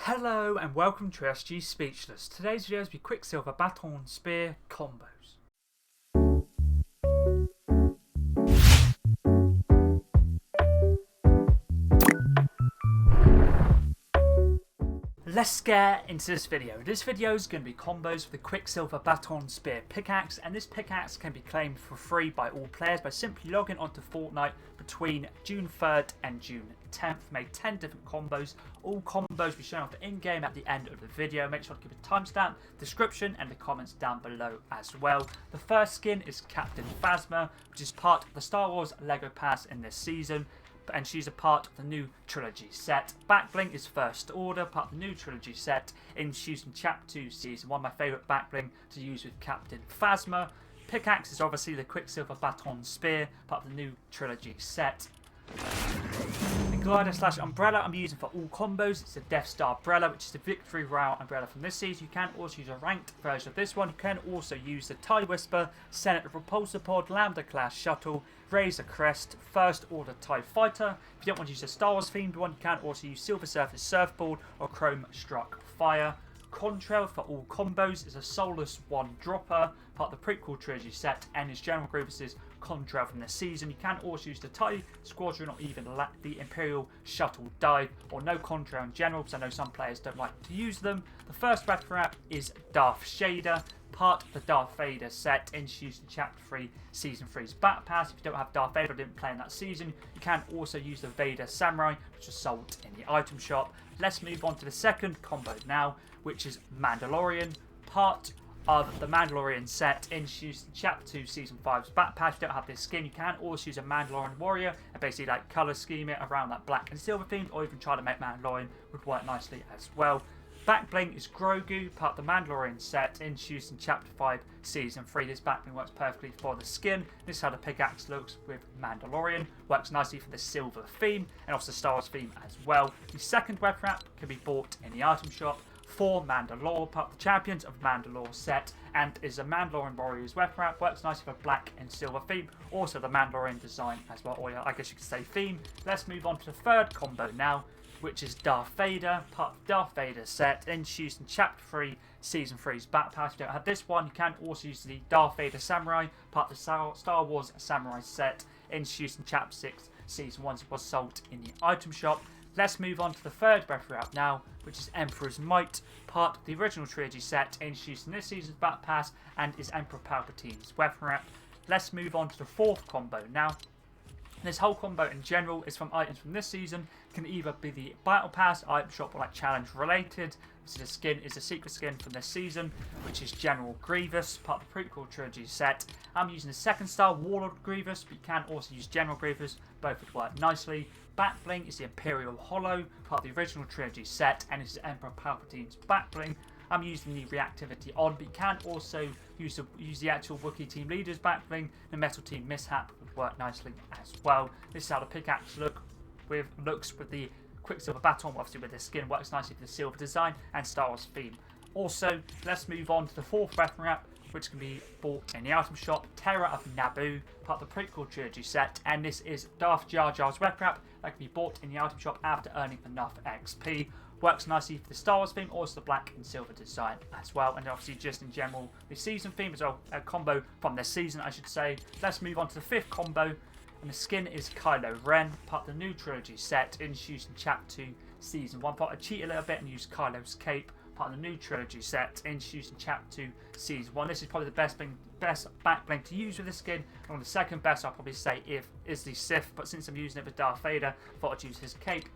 Hello and welcome to SG Speechless. Today's video is the Quicksilver Baton Spear combos. Let's get into this video. This video is going to be combos for the Quicksilver Baton Spear Pickaxe, and this pickaxe can be claimed for free by all players by simply logging onto Fortnite between June 3rd and June 10th. Made 10 different combos. All combos will be shown off in-game at the end of the video. Make sure to keep a timestamp, description and the comments down below as well. The first skin is Captain Phasma, which is part of the Star Wars LEGO Pass in this season, and she's a part of the new Trilogy Set. Backbling is First Order, part of the new Trilogy Set, introduced in Chapter 2 Season 1. My favourite backbling to use with Captain Phasma. Pickaxe is obviously the Quicksilver Baton Spear, part of the new Trilogy Set. The glider slash umbrella I'm using for all combos. It's the Death Star umbrella, which is the Victory Royale umbrella from this season. You can also use a ranked version of this one. You can also use the TIE Whisper, Senator Repulsor Pod, Lambda class shuttle, Razor Crest, First Order TIE Fighter. If you don't want to use a Star Wars themed one, you can also use Silver Surface Surfboard or Chrome Struck Fire. Contrail for all combos is a Soulless one dropper, part of the prequel trilogy set, and is General Grievous's Contrail from this season. You can also use the TIE Squadron or even the Imperial Shuttle Dive, or no Contrail in general, because I know some players don't like to use them. The first weapon wrap is Darth Shader, part of the Darth Vader set, introduced in Chapter 3 Season 3's Battle Pass. If you don't have Darth Vader or didn't play in that season, you can also use the Vader Samurai, which is sold in the item shop. Let's move on to the second combo now, which is Mandalorian, part of the Mandalorian set, introduced in Chapter 2 Season 5's Battle Pass. If you don't have this skin, you can also use a Mandalorian warrior and basically like colour scheme it around that black and silver theme, or even try to make Mandalorian would work nicely as well. Backbling is Grogu, part of the Mandalorian set, introduced in Chapter 5 Season 3. This backbling works perfectly for the skin. This is how the pickaxe looks with Mandalorian. Works nicely for the silver theme and also the Star Wars theme as well. The second weapon wrap can be bought in the item shop for Mandalore, part of the Champions of Mandalore set, and is a Mandalorian Warriors weapon wrap. Works nicely for black and silver theme. Also the Mandalorian design as well, or I guess you could say theme. Let's move on to the third combo now, which is Darth Vader, part of the Darth Vader set, introduced in Chapter 3 Season 3's Battle Pass. If you don't have this one, you can also use the Darth Vader Samurai, part of the Star Wars Samurai set, introduced in Chapter 6 Season 1. It was sold in the item shop. Let's move on to the third weapon wrap now, which is Emperor's Might, part of the original trilogy set, introduced in this season's Battle Pass, and is Emperor Palpatine's weapon wrap. Let's move on to the fourth combo now. This whole combo in general is from items from this season. It can either be the Battle Pass, item shop, or like challenge related. So the skin is a secret skin from this season, which is General Grievous, part of the prequel trilogy set. I'm using the second star Warlord Grievous, but you can also use General Grievous. Both would work nicely. Backbling is the Imperial Hollow, part of the original trilogy set, and is Emperor Palpatine's backbling. I'm using the reactivity on, but you can also use the actual Wookiee team leader's backbling. The Metal Team Mishap would work nicely as well. This is how the pickaxe looks with the Quicksilver Baton, obviously with the skin. Works nicely for the silver design and Star Wars theme. Also, let's move on to the fourth weapon wrap, which can be bought in the item shop. Terror of Naboo, part of the prequel trilogy set, and this is Darth Jar Jar's weapon wrap that can be bought in the item shop after earning enough XP. Works nicely for the Star Wars theme, also the black and silver design as well, and obviously just in general the season theme as well, a combo from this season I should say. Let's move on to the fifth combo, and the skin is Kylo Ren, part of the new trilogy set, introduced in Chapter 2 Season 1. Thought I'd cheat a little bit and use Kylo's cape, part of the new trilogy set, introduced in Chapter 2 Season 1. This is probably the best backbling to use with this skin, and on the second best I'll probably say is the Sith, but since I'm using it with Darth Vader, I thought I'd use his cape.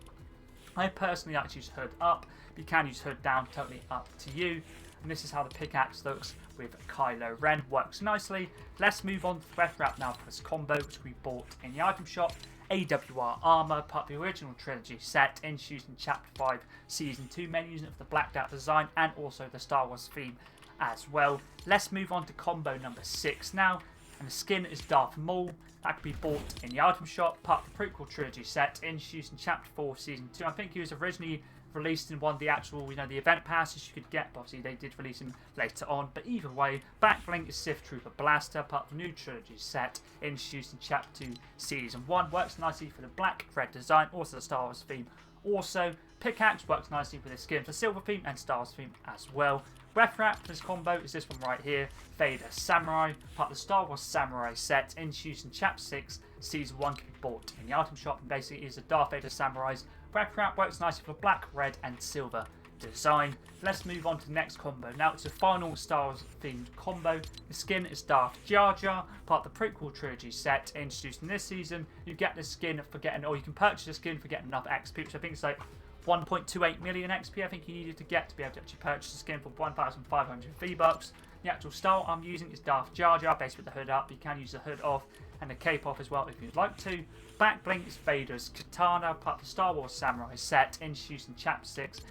I personally like to use hood up, but you can use hood down, totally up to you. And this is how the pickaxe looks with Kylo Ren. Works nicely. Let's move on to the weapon wrap now for this combo, which we bought in the item shop. AWR Armor, part of the original trilogy set, introduced in Chapter 5 Season 2. Mainly using it for the blacked out design and also the Star Wars theme as well. Let's move on to combo number 6 now. And the skin is Darth Maul. That could be bought in the item shop, part of the prequel trilogy set, introduced in Chapter 4 Season 2. I think he was originally released in one of the actual, the event passes you could get, but obviously they did release him later on. But either way, backbling is Sith Trooper Blaster, part of the new trilogy set, introduced in Chapter 2 Season 1. Works nicely for the black red design, also the Star Wars theme. Also, Pickaxe works nicely with this skin for Silver theme and Stars theme as well. Ref wrap for this combo is this one right here, Vader Samurai, part of the Star Wars Samurai set, introduced in Chapter 6, Season 1, can be bought in the item shop, and basically is a Darth Vader Samurai's. Ref wrap works nicely for black, red and silver design. Let's move on to the next combo. Now it's a final Star Wars themed combo. The skin is Darth Jar Jar, part of the prequel trilogy set, introduced in this season. You get the skin for getting, or you can purchase the skin for getting enough XP, which I think is like 1.28 million XP I think you needed to get to be able to actually purchase the skin for 1,500 V-Bucks. The actual style I'm using is Darth Jar Jar, based with the hood up. You can use the hood off and the cape off as well if you'd like to. Back bling is Vader's Katana, part of the Star Wars Samurai set, introduced in Chapter 6,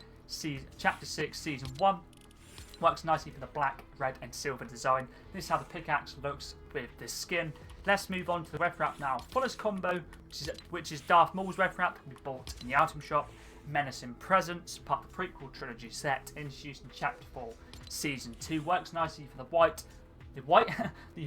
Season 1. Works nicely for the black, red and silver design. This is how the pickaxe looks with this skin. Let's move on to the ref wrap now. For this combo, which is Darth Maul's ref wrap, can be bought in the item shop. Menacing Presence, part of the prequel trilogy set, introduced in Chapter 4, Season 2. Works nicely for the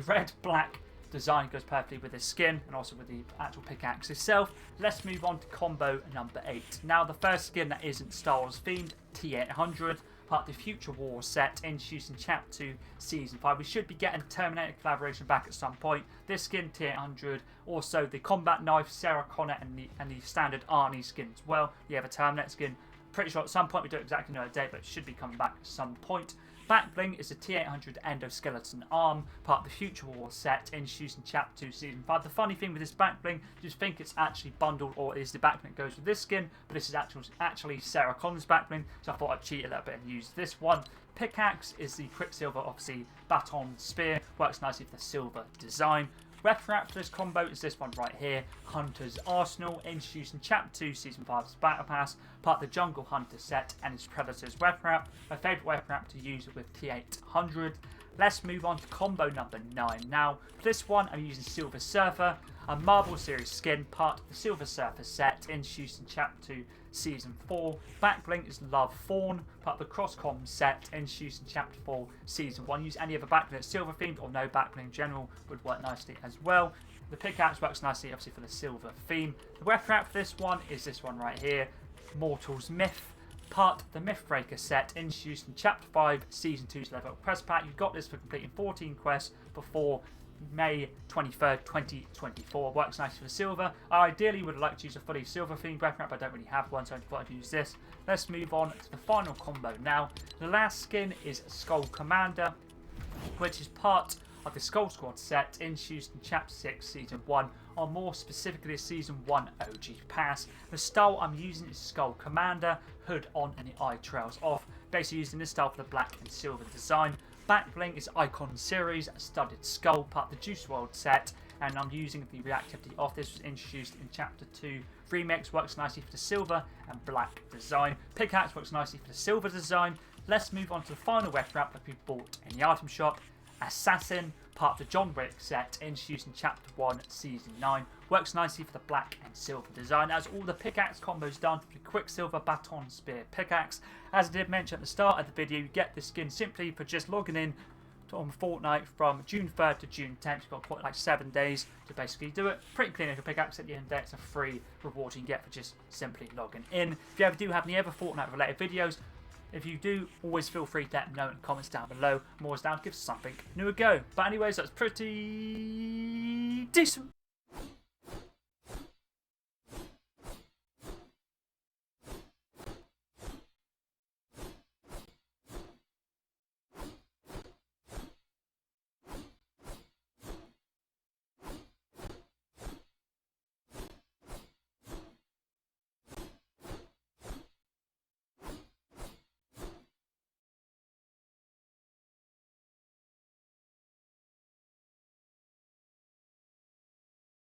red, black design goes perfectly with this skin and also with the actual pickaxe itself. Let's move on to combo number 8. Now the first skin that isn't Star Wars themed, T800, part of the Future War set, introduced in Chapter 2, Season 5. We should be getting Terminator collaboration back at some point. This skin, T800, also the combat knife, Sarah Connor, and the standard Arnie skin as well. You have a Terminator skin. Pretty sure at some point, we don't exactly know the date, but it should be coming back at some point. Back bling is the T800 endoskeleton arm, part of the Future War set, introduced in Chapter 2, Season 5. The funny thing with this back bling, you just think it's actually bundled, or is the back bling that goes with this skin, but this is actually Sarah Connor's back bling, so I thought I'd cheat a little bit and use this one. Pickaxe is the Quicksilver, obviously, Baton Spear, works nicely for the silver design. Ref wrap for this combo is this one right here, Hunter's Arsenal, introduced in Chapter 2, Season 5's Battle Pass, part of the Jungle Hunter set, and its Predator's ref wrap. My favourite ref wrap to use with T800. Let's move on to combo number 9 now. For this one, I'm using Silver Surfer, a Marvel Series skin, part of the Silver Surfer set, introduced in Chapter 2, Season 4. Back bling is Love Fawn, part of the Crosscom set, introduced in Chapter 4, Season 1. Use any other back bling that's silver themed or no back bling in general would work nicely as well. The pickaxe works nicely obviously for the silver theme. The ref wrap for this one is this one right here, Mortal's Myth, part of the Mythbreaker set, introduced in Chapter 5, Season 2's Level Up Press Pack. You got this for completing 14 quests before May 23rd, 2024. Works nicely for silver. I ideally would like to use a fully silver themed ref wrap, but I don't really have one, so I thought I'd use this. Let's move on to the final combo now. The last skin is Skull Commander, which is part of the Skull Squad set, introduced in Chapter 6, Season 1, or more specifically Season 1 OG Pass. The style I'm using is Skull Commander, hood on and the eye trails off. Basically using this style for the black and silver design. Back bling is Icon Series, Studded Skull, part of the Juice WRLD set, and I'm using the reactivity off. This was introduced in Chapter 2 Remix, works nicely for the silver and black design. Pickaxe works nicely for the silver design. Let's move on to the final ref wrap that we bought in the item shop. Assassin, part of the John Wick set, introduced in Chapter 1, Season 9. Works nicely for the black and silver design. As all the pickaxe combos done for the Quicksilver Baton Spear Pickaxe. As I did mention at the start of the video, you get this skin simply for just logging in on Fortnite from June 3rd to June 10th. You've got quite like 7 days to basically do it. Pretty clean little pickaxe at the end of the day. It's a free reward you can get for just simply logging in. If you ever do have any other Fortnite related videos, if you do, always feel free to let me know in the comments down below. I'm always down to give something new a go. But anyways, that's pretty decent.